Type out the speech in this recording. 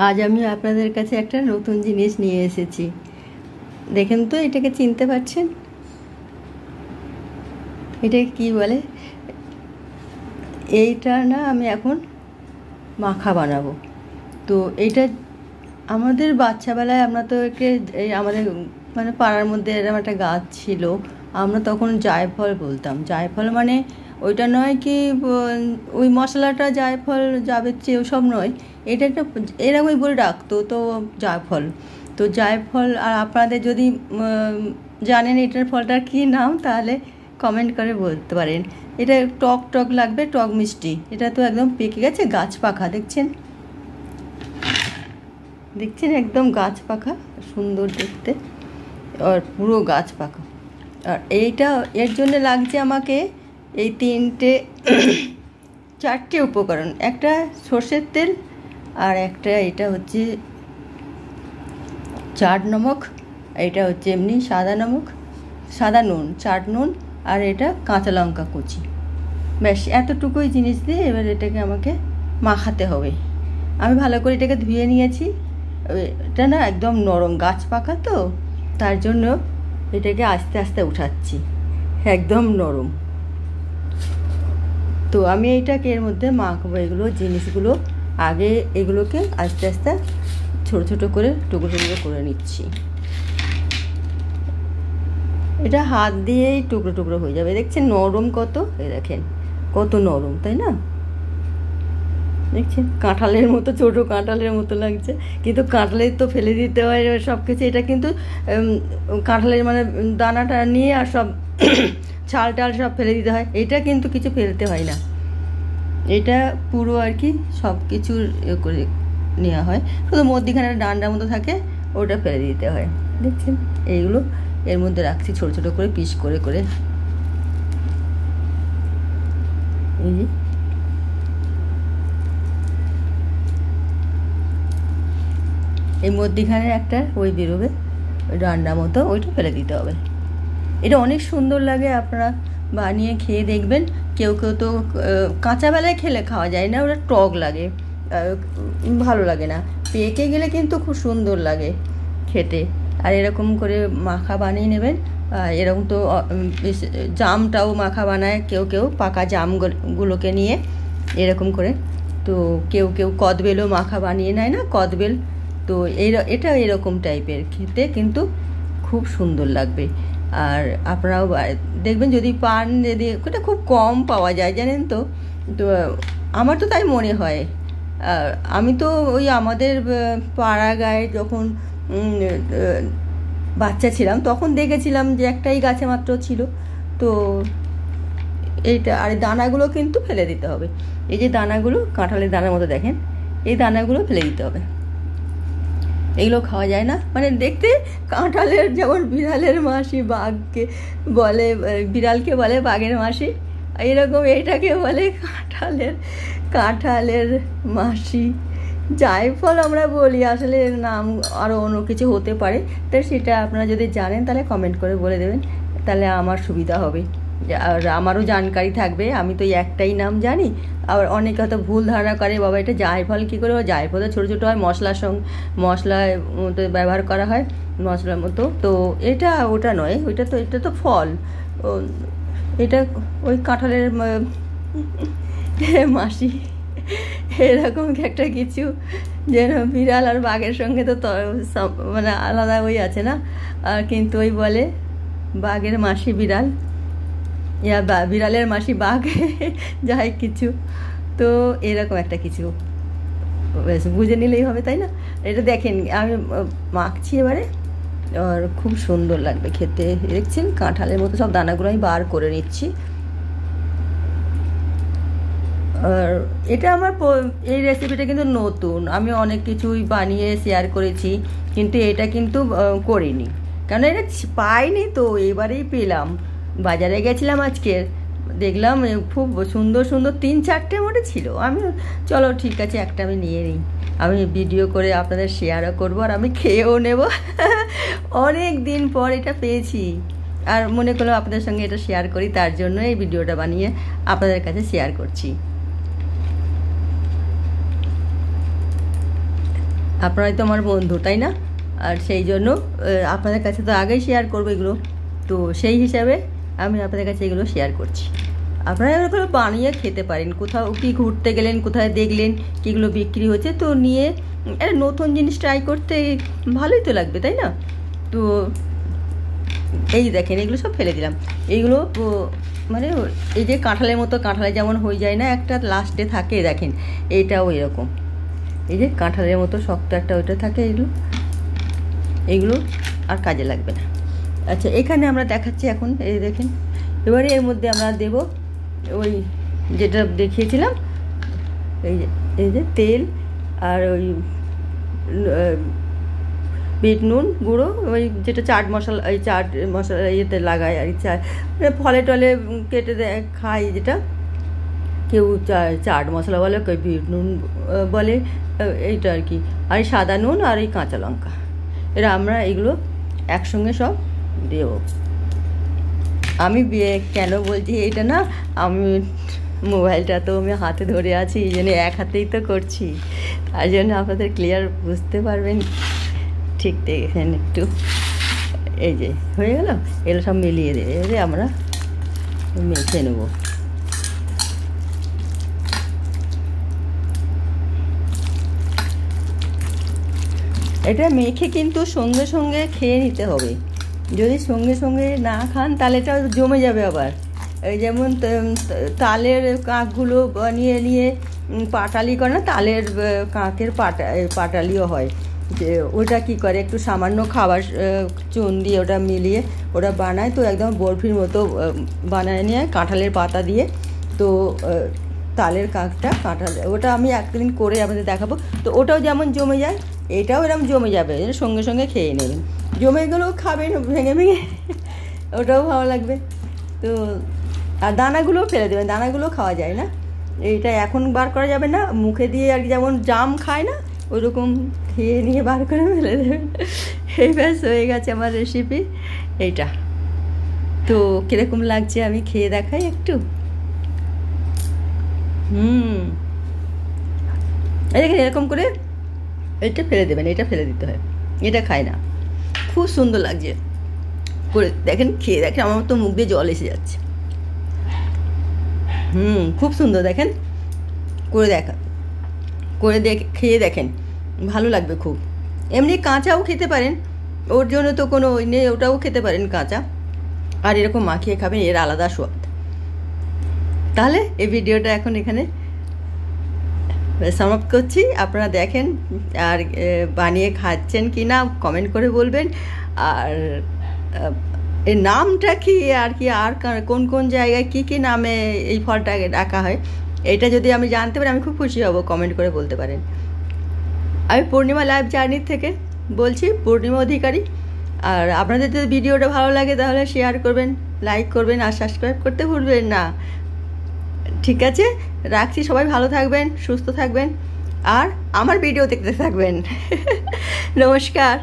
আজ আমি আপনাদের কাছে একটা নতুন জিনিস নিয়ে এসেছি। দেখেন তো, এটাকে চিনতে পারছেন? এটাকে কি বলে? এইটা না, আমি এখন মাখা বানাবো। তো এইটা আমাদের বাচ্চাবেলায় আমরা তো একে আমাদের মানে পাড়ার মধ্যে এরকম একটা গাছ ছিল, আমরা তখন জায়ফল বলতাম। জায়ফল মানে ওইটা নয় কি ওই মশলাটা জায়ফল যাবেচ্ছে ওসব নয়, এটা একটা এরকমই বলে ডাকতো তো জায়ফল। তো জায়ফল, আর আপনাদের যদি জানেন এটার ফলটার কী নাম তাহলে কমেন্ট করে বলতে পারেন। এটা টক টক লাগবে, টক মিষ্টি। এটা তো একদম পেকে গেছে, গাছ পাকা, দেখছেন একদম গাছ পাকা, সুন্দর দেখতে, আর পুরো গাছ পাকা। আর এইটা এর জন্য লাগছে আমাকে এই চারটে উপকরণ। একটা সর্ষের তেল, আর একটা এটা হচ্ছে চাট নমক, এটা হচ্ছে এমনি সাদা নুন, চাট নুন, আর এটা কাঁচা লঙ্কা কুচি। ব্যাস এতটুকুই জিনিস দিয়ে এবার এটাকে আমাকে মাখাতে হবে। আমি ভালো করে এটাকে ধুয়ে নিয়েছি। এটা না একদম নরম, গাছ পাকা তো, তার জন্য এটাকে আস্তে আস্তে উঠাচ্ছি, একদম নরম। তো আমি এইটাকে এর মধ্যে মাখবো। এগুলো জিনিসগুলো আগে এগুলোকে আস্তে আস্তে ছোটো ছোটো করে টুকরো টুকরো করে নিচ্ছি। এটা হাত দিয়েই টুকরো টুকরো হয়ে যাবে। দেখছেন নরম কত, এই দেখেন কত নরম, তাই না? দেখছেন কাঁঠালের মতো, ছোটো কাঁঠালের মতো লাগছে, কিন্তু কাঁঠালের তো ফেলে দিতে হয় সব কিছু। এটা কিন্তু কাঁঠালের মানে দানাটা নিয়ে আর সব ছাল টাল সব ফেলে দিতে হয়, এটা কিন্তু কিছু ফেলতে হয় না। এটা পুরো আর কি সব কিছু করে নেওয়া হয়, শুধু মধ্যিখানে ডান্ডার মতো থাকে, ওটা ফেলে দিতে হয়। দেখছেন এইগুলো এর মধ্যে রাখছি ছোটো ছোটো করে পিস করে করে। এই যে এই মধ্যিখানে একটা ওই বেরোবে ডান্ডা মতো, ওইটা ফেলে দিতে হবে। এটা অনেক সুন্দর লাগে, আপনারা বানিয়ে খেয়ে দেখবেন। কেউ কেউ তো কাঁচাবেলায় খেলে খাওয়া যায় না, ওটা টক লাগে, ভালো লাগে না। পেকে গেলে কিন্তু খুব সুন্দর লাগে খেতে। আর এরকম করে মাখা বানিয়ে নেবেন। এরকম তো জামটাও মাখা বানায় কেউ কেউ, পাকা জামগুলোকে নিয়ে এরকম করে। তো কেউ কেউ কদবেলও মাখা বানিয়ে নেয় না, কদবেল। তো এটা এরকম টাইপের খেতে, কিন্তু খুব সুন্দর লাগবে। আর আপনারাও দেখবেন যদি পান, যদি এটা খুব কম পাওয়া যায় জানেন তো। তো আমার তো তাই মনে হয়। আমি তো ওই আমাদের পাড়া গায়ে যখন বাচ্চা ছিলাম তখন দেখেছিলাম যে একটাই গাছে মাত্র ছিল। তো এইটা, আর দানাগুলো কিন্তু ফেলে দিতে হবে। এই যে দানাগুলো কাঁঠালের দানার মতো দেখেন, এই দানাগুলো ফেলে দিতে হবে। এগুলো খাওয়া যায় না, মানে দেখতে কাঁঠালের, যেমন বিড়ালের মাসি বাঘকে বলে, বিড়ালকে বলে বাঘের মাসি, এরকম এটাকে বলে কাঁঠালের মাসি। জায়ফল আমরা বলি, আসলে নাম আরও অন্য কিছু হতে পারে। তো সেটা আপনারা যদি জানেন তাহলে কমেন্ট করে বলে দেবেন, তাহলে আমার সুবিধা হবে, আর আমারও জানকারি থাকবে। আমি তো একটাই নাম জানি, আবার অনেকে হয়তো ভুল ধারণা করে, বাবা এটা জায়ফল কী করে? জায়ফল তো ছোটো ছোটো হয়, মশলার মতো ব্যবহার করা হয়, মশলার মতো। তো এটা ওটা নয়, এটা তো ফল। এটা ওই কাঁঠালের মাসি, এরকম একটা কিছু, যেন বিড়াল আর বাঘের সঙ্গে তো মানে আলাদা ওই আছে না, আর কিন্তু ওই বলে বাঘের মাসি বিড়াল, বিড়ালের মাসি বাঘ, যাই কিছু। তো এরকম একটা কিছু বেশ বুঝে নিলেই হবে, তাই না? এটা দেখেন আমি মাখছি এবারে, আর খুব সুন্দর লাগবে খেতে। দেখছেন কাঁঠালের মতো সব দানাগুলো আমি বার করে নিচ্ছি। আর এটা আমার এই রেসিপিটা কিন্তু নতুন, আমি অনেক কিছুই বানিয়ে শেয়ার করেছি, কিন্তু এটা কিন্তু করিনি, কারণ এটা পাইনি, তো এবারেই পেলাম। বাজারে গেছিলাম আজকে, দেখলাম খুব সুন্দর সুন্দর 3-4টে মতো ছিল। আমি চলো ঠিক আছে, একটা আমি নিয়ে নিই, আমি ভিডিও করে আপনাদের শেয়ারও করবো, আর আমি খেয়েও নেব। অনেক দিন পর এটা পেয়েছি, আর মনে করলাম আপনাদের সঙ্গে এটা শেয়ার করি, তার জন্য এই ভিডিওটা বানিয়ে আপনাদের কাছে শেয়ার করছি। আপনারাই তো আমার বন্ধু, তাই না? আর সেই জন্য আপনাদের কাছে তো আগেই শেয়ার করবো এগুলো, তো সেই হিসাবে আমি আপনাদের কাছে এগুলো শেয়ার করছি। আপনারা এগুলো বানিয়ে খেতে পারেন। কোথাও কি ঘুরতে গেলেন, কোথায় দেখলেন কিগুলো বিক্রি হচ্ছে, তো নিয়ে একটা নতুন জিনিস ট্রাই করতে ভালোই তো লাগবে, তাই না? তো এই দেখেন, এগুলো সব ফেলে দিলাম। এইগুলো মানে এই যে কাঁঠালের মতো, কাঁঠালে যেমন হয়ে যায় না একটা লাস্টে থাকে, দেখেন এইটাও এরকম, এই যে কাঁঠালের মতো শক্ত একটা ওইটা থাকে, এইগুলো আর কাজে লাগবে না। আচ্ছা, এখানে আমরা দেখাচ্ছি এখন, এই দেখেন। এবারে এর মধ্যে আমরা দেব ওই যেটা দেখিয়েছিলাম, এই যে তেল আর ওই বিট নুন গুঁড়ো, ওই যেটা চাট মশলা, এই চাট মশলা ইয়েতে লাগায় আর কি, ফলে টলে কেটে দেয় খাই, যেটা কেউ চাট মশলা বলে, কেউ বিট নুন বলে, এইটা আর কি। আর এই সাদা নুন আর এই কাঁচা লঙ্কা, এরা আমরা এগুলো একসঙ্গে সব দেব। আমি কেন বলছি এটা না, আমি মোবাইলটা তো আমি হাতে ধরে আছি, এই জন্য এক হাতেই তো করছি, তার জন্য আপনাদের ক্লিয়ার বুঝতে পারবেন। ঠিক দেখেন একটু, এই যে হয়ে গেল, এগুলো সব মিলিয়ে দেবে, এবারে আমরা মেখে নেব। এটা মেখে কিন্তু সঙ্গে সঙ্গে খেয়ে নিতে হবে। যদি সঙ্গে সঙ্গে না খান তাহলে এটা জমে যাবে আবার। এই যেমন তালের কাকগুলো বানিয়ে নিয়ে পাটালি করে না, তালের কাকের পাটালিও হয়, যে ওটা কি করে, একটু সামান্য খাবার চুন দিয়ে ওটা মিলিয়ে ওটা বানায়, তো একদম বরফির মতো বানায় নিয়ে কাঁঠালের পাতা দিয়ে, তো তালের কাকটা কাঁঠাল, ওটা আমি একদিন করে আপনাদের দেখাবো। তো ওটাও যেমন জমে যায়, এটাও এরকম জমে যাবে, সঙ্গে সঙ্গে খেয়ে নেবেন। জমে গেলেও খাবেন ভেঙে ভেঙে, ওটাও ভালো লাগবে। তো আর দানাগুলোও ফেলে দেবেন, দানাগুলো খাওয়া যায় না, এইটা এখন বার করা যাবে না, মুখে দিয়ে আর যেমন জাম খায় না, ওইরকম খেয়ে নিয়ে বার করে ফেলে দেবেন। এই ব্যাস হয়ে গেছে আমার রেসিপি এইটা। তো কীরকম লাগছে আমি খেয়ে দেখাই একটু। দেখেন এরকম করে এটা ফেলে দেবেন, এটা ফেলে দিতে হয়, এটা খায় না। খুব সুন্দর লাগছে করে দেখেন, খেয়ে দেখেন, আমার তো মুখ দিয়ে জল এসে যাচ্ছে। খুব সুন্দর, দেখেন করে খেয়ে দেখেন, ভালো লাগবে খুব। এমনি কাঁচাও খেতে পারেন, ওর জন্য তো কোনো ওই নেই, ওটাও খেতে পারেন কাঁচা, আর এরকম মাখিয়ে খাবেন, এর আলাদা স্বাদ। তাহলে এই ভিডিওটা এখন এখানে সমাপ্ত করছি। আপনারা দেখেন আর বানিয়ে খাচ্ছেন কি না কমেন্ট করে বলবেন। আর এর নামটা কি আর কি, আর কোন কোন জায়গায় কি কি নামে এই ফলটাকে ডাকা হয়, এটা যদি আমি জানতে পারি আমি খুব খুশি হব, কমেন্ট করে বলতে পারেন। আমি পূর্ণিমা লাইভ জার্নি থেকে বলছি, পূর্ণিমা অধিকারী। আর আপনাদের যদি ভিডিওটা ভালো লাগে তাহলে শেয়ার করবেন, লাইক করবেন, আর সাবস্ক্রাইব করতে ভুলবেন না। ঠিক আছে, রাখছি। সবাই ভালো থাকবেন, সুস্থ থাকবেন, আর আমার ভিডিও দেখতে থাকবেন। নমস্কার।